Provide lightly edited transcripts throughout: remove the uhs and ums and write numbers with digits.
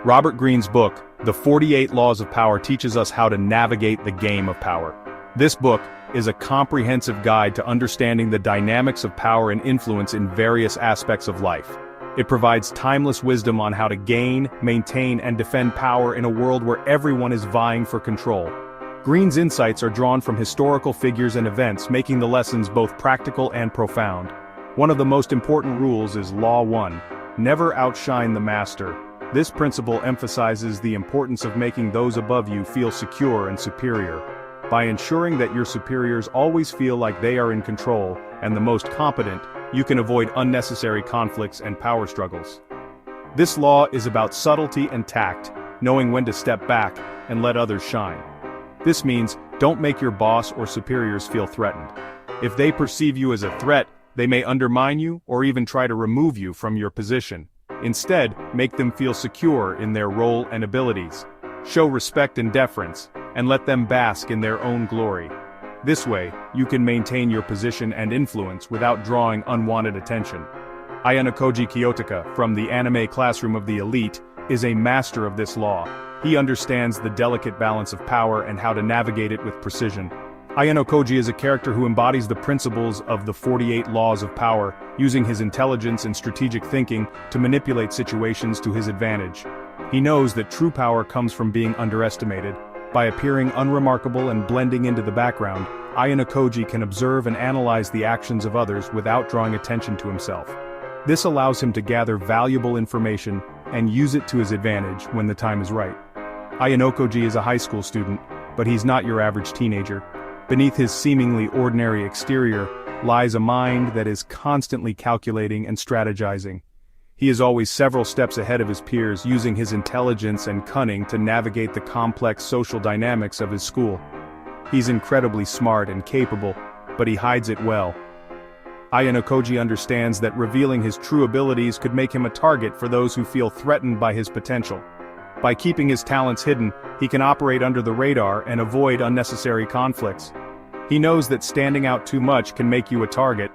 Robert Greene's book, The 48 Laws of Power, teaches us how to navigate the game of power. This book is a comprehensive guide to understanding the dynamics of power and influence in various aspects of life. It provides timeless wisdom on how to gain, maintain, and defend power in a world where everyone is vying for control. Greene's insights are drawn from historical figures and events, making the lessons both practical and profound. One of the most important rules is Law 1, never outshine the master. This principle emphasizes the importance of making those above you feel secure and superior. By ensuring that your superiors always feel like they are in control and the most competent, you can avoid unnecessary conflicts and power struggles. This law is about subtlety and tact, knowing when to step back and let others shine. This means, don't make your boss or superiors feel threatened. If they perceive you as a threat, they may undermine you or even try to remove you from your position. Instead, make them feel secure in their role and abilities. Show respect and deference, and let them bask in their own glory. This way, you can maintain your position and influence without drawing unwanted attention. Ayanokoji Kiyotaka, from the anime classroom of the elite, is a master of this law. He understands the delicate balance of power and how to navigate it with precision. Ayanokoji is a character who embodies the principles of the 48 laws of power, using his intelligence and strategic thinking to manipulate situations to his advantage. He knows that true power comes from being underestimated. By appearing unremarkable and blending into the background, Ayanokoji can observe and analyze the actions of others without drawing attention to himself. This allows him to gather valuable information and use it to his advantage when the time is right. Ayanokoji is a high school student, but he's not your average teenager. Beneath his seemingly ordinary exterior lies a mind that is constantly calculating and strategizing. He is always several steps ahead of his peers, using his intelligence and cunning to navigate the complex social dynamics of his school. He's incredibly smart and capable, but he hides it well. Ayanokoji understands that revealing his true abilities could make him a target for those who feel threatened by his potential. By keeping his talents hidden, he can operate under the radar and avoid unnecessary conflicts. He knows that standing out too much can make you a target.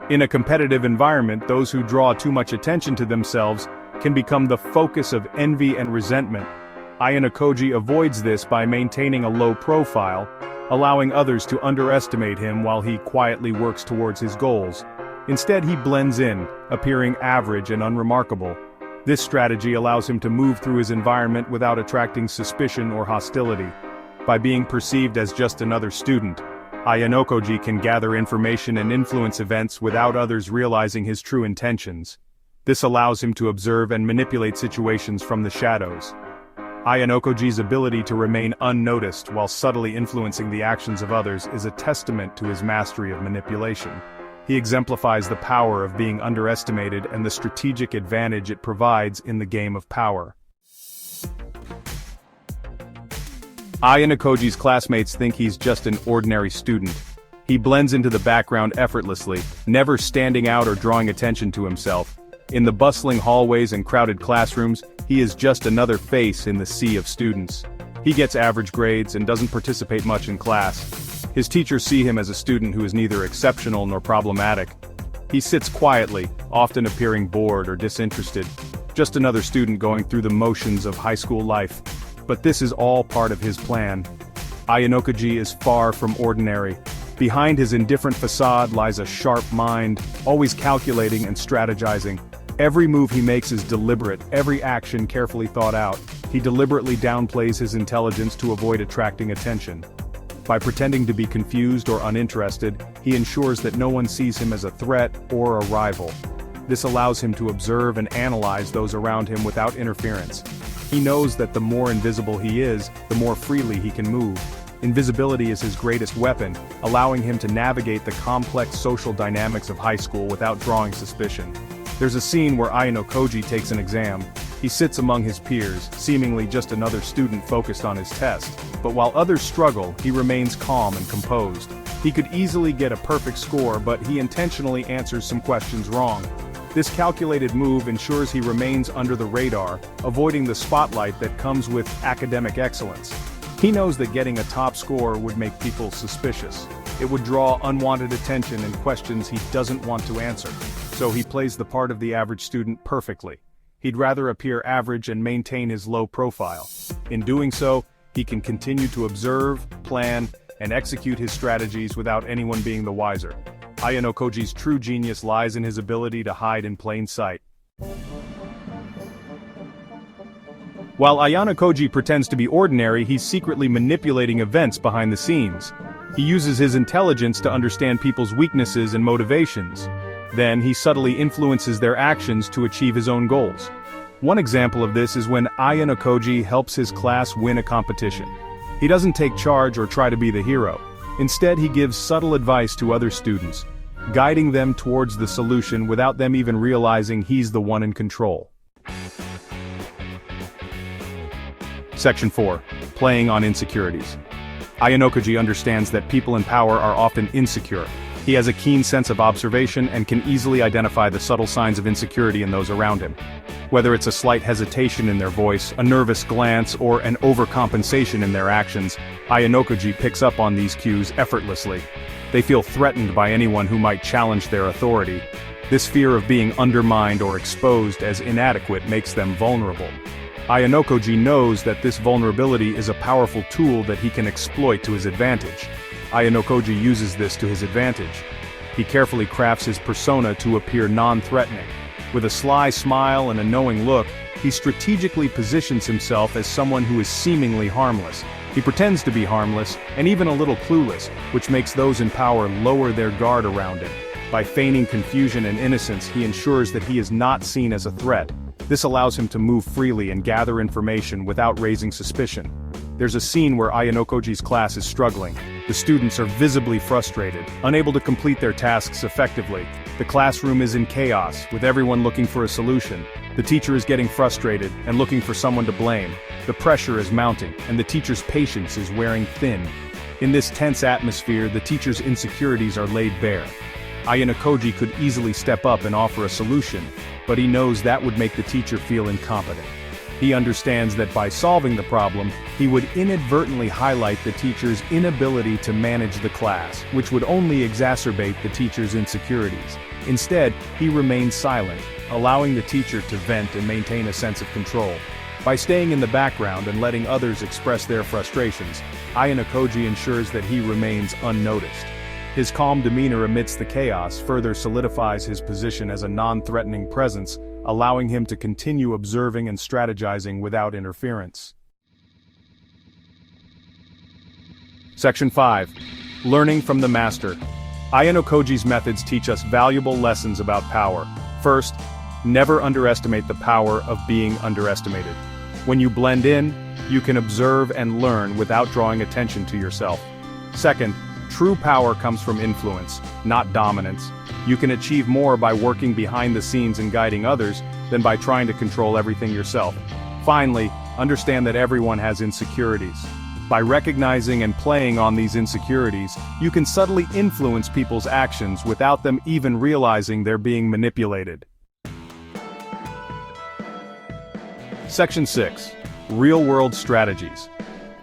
In a competitive environment, those who draw too much attention to themselves can become the focus of envy and resentment. Ayanokoji avoids this by maintaining a low profile, allowing others to underestimate him while he quietly works towards his goals. Instead, he blends in, appearing average and unremarkable. This strategy allows him to move through his environment without attracting suspicion or hostility. By being perceived as just another student, Ayanokoji can gather information and influence events without others realizing his true intentions. This allows him to observe and manipulate situations from the shadows. Ayanokoji's ability to remain unnoticed while subtly influencing the actions of others is a testament to his mastery of manipulation. He exemplifies the power of being underestimated and the strategic advantage it provides in the game of power. Ayanokoji's classmates think he's just an ordinary student. He blends into the background effortlessly, never standing out or drawing attention to himself. In the bustling hallways and crowded classrooms, he is just another face in the sea of students. He gets average grades and doesn't participate much in class. His teachers see him as a student who is neither exceptional nor problematic. He sits quietly, often appearing bored or disinterested. Just another student going through the motions of high school life. But this is all part of his plan. Ayanokoji is far from ordinary. Behind his indifferent facade lies a sharp mind, always calculating and strategizing. Every move he makes is deliberate, every action carefully thought out. He deliberately downplays his intelligence to avoid attracting attention. By pretending to be confused or uninterested, he ensures that no one sees him as a threat or a rival. This allows him to observe and analyze those around him without interference. He knows that the more invisible he is, the more freely he can move. Invisibility is his greatest weapon, allowing him to navigate the complex social dynamics of high school without drawing suspicion. There's a scene where Ayanokoji takes an exam. He sits among his peers, seemingly just another student focused on his test. But while others struggle, he remains calm and composed. He could easily get a perfect score, but he intentionally answers some questions wrong. This calculated move ensures he remains under the radar, avoiding the spotlight that comes with academic excellence. He knows that getting a top score would make people suspicious. It would draw unwanted attention and questions he doesn't want to answer. So he plays the part of the average student perfectly. He'd rather appear average and maintain his low profile. In doing so, he can continue to observe, plan, and execute his strategies without anyone being the wiser. Ayanokoji's true genius lies in his ability to hide in plain sight. While Ayanokoji pretends to be ordinary, he's secretly manipulating events behind the scenes. He uses his intelligence to understand people's weaknesses and motivations. Then he subtly influences their actions to achieve his own goals. One example of this is when Ayanokoji helps his class win a competition. He doesn't take charge or try to be the hero. Instead, he gives subtle advice to other students, guiding them towards the solution without them even realizing he's the one in control. Section 4. Playing on insecurities. Ayanokoji understands that people in power are often insecure. He has a keen sense of observation and can easily identify the subtle signs of insecurity in those around him. Whether it's a slight hesitation in their voice, a nervous glance, or an overcompensation in their actions, Ayanokoji picks up on these cues effortlessly. They feel threatened by anyone who might challenge their authority. This fear of being undermined or exposed as inadequate makes them vulnerable. Ayanokoji knows that this vulnerability is a powerful tool that he can exploit to his advantage. Ayanokoji uses this to his advantage. He carefully crafts his persona to appear non-threatening. With a sly smile and a knowing look, he strategically positions himself as someone who is seemingly harmless. He pretends to be harmless, and even a little clueless, which makes those in power lower their guard around him. By feigning confusion and innocence, he ensures that he is not seen as a threat. This allows him to move freely and gather information without raising suspicion. There's a scene where Ayanokoji's class is struggling. The students are visibly frustrated, unable to complete their tasks effectively. The classroom is in chaos, with everyone looking for a solution. The teacher is getting frustrated and looking for someone to blame. The pressure is mounting, and the teacher's patience is wearing thin. In this tense atmosphere, the teacher's insecurities are laid bare. Ayanokoji could easily step up and offer a solution, but he knows that would make the teacher feel incompetent. He understands that by solving the problem, he would inadvertently highlight the teacher's inability to manage the class, which would only exacerbate the teacher's insecurities. Instead, he remains silent, allowing the teacher to vent and maintain a sense of control. By staying in the background and letting others express their frustrations, Ayanokoji ensures that he remains unnoticed. His calm demeanor amidst the chaos further solidifies his position as a non-threatening presence, allowing him to continue observing and strategizing without interference. Section 5. Learning from the Master. Ayanokoji's methods teach us valuable lessons about power. First, never underestimate the power of being underestimated. When you blend in, you can observe and learn without drawing attention to yourself. Second, true power comes from influence, not dominance. You can achieve more by working behind the scenes and guiding others than by trying to control everything yourself. Finally, understand that everyone has insecurities. By recognizing and playing on these insecurities, you can subtly influence people's actions without them even realizing they're being manipulated. Section 6. Real-world strategies.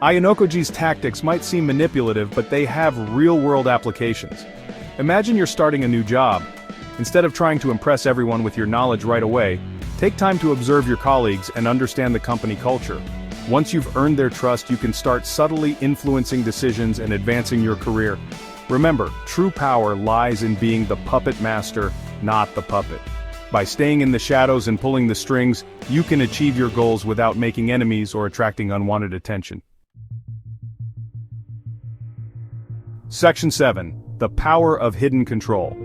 Ayanokoji's tactics might seem manipulative, but they have real-world applications. Imagine you're starting a new job. Instead of trying to impress everyone with your knowledge right away, take time to observe your colleagues and understand the company culture. Once you've earned their trust, you can start subtly influencing decisions and advancing your career. Remember, true power lies in being the puppet master, not the puppet. By staying in the shadows and pulling the strings, you can achieve your goals without making enemies or attracting unwanted attention. Section 7. The power of hidden control.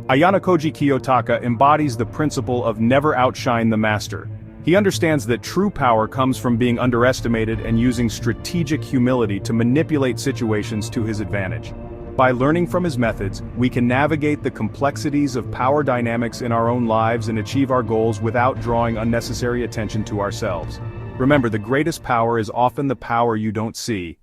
Ayanokoji Kiyotaka embodies the principle of never outshine the master. He understands that true power comes from being underestimated and using strategic humility to manipulate situations to his advantage. By learning from his methods, we can navigate the complexities of power dynamics in our own lives and achieve our goals without drawing unnecessary attention to ourselves. Remember, the greatest power is often the power you don't see.